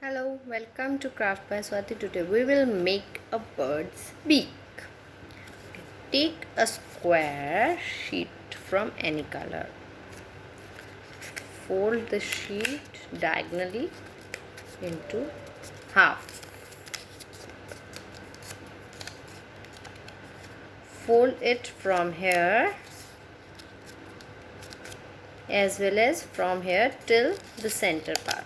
Hello, welcome to Craft by Swati. Today we will make a bird's beak. Take a square sheet from any color. Fold the sheet diagonally into half. Fold it from here as well as from here till the center part.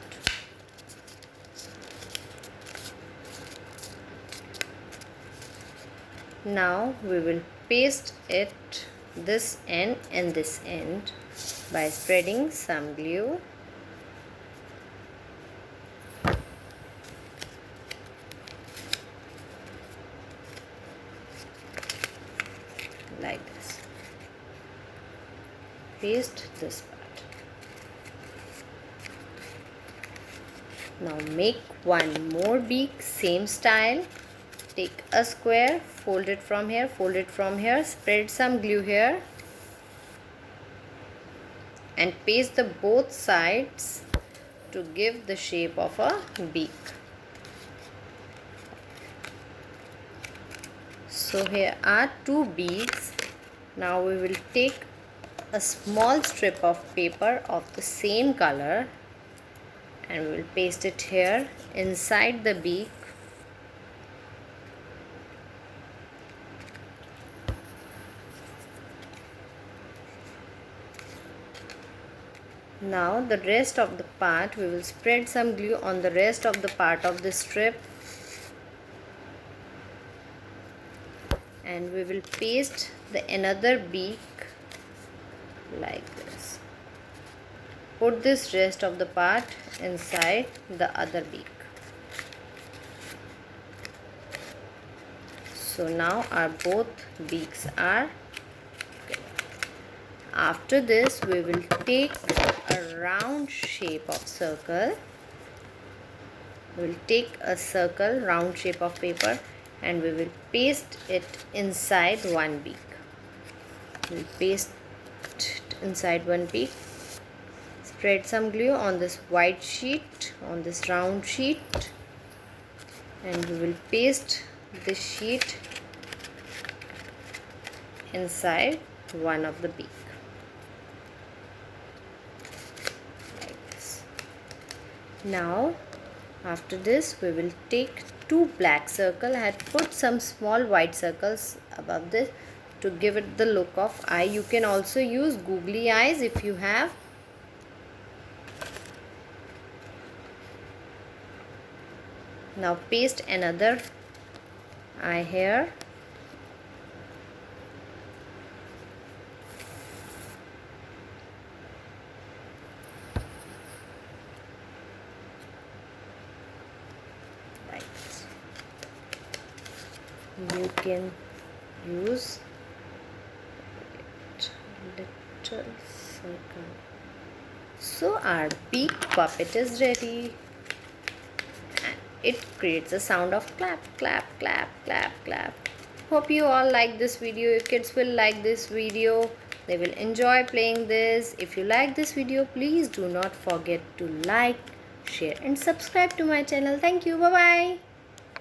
Now we will paste it this end and this end by spreading some glue. Like this. Paste this part. Now make one more beak, same style. Take a square, fold it from here, spread some glue here and paste the both sides to give the shape of a beak. So here are two beaks. Now we will take a small strip of paper of the same color and we will paste it here inside the beak. Now the rest of the part we will spread some glue on the rest of the part of the strip and we will paste the another beak like this. Put this rest of the part inside the other beak. So now our both beaks are okay. After this we will take a round shape of circle. We will take a circle round shape of paper and we will paste it inside one beak. We will paste it inside one beak. Spread some glue on this white sheet, on this round sheet, and we will paste this sheet inside one of the beak. Now after this we will take two black circles. I had put some small white circles above this to give it the look of eye. You can also use googly eyes if you have. Now paste another eye here. You can use little circle. So our beak puppet is ready and it creates a sound of clap, clap, clap, clap, clap. Hope you all like this video. Your kids will like this video. They will enjoy playing this. If you like this video, please do not forget to like, share and subscribe to my channel. Thank you. Bye bye.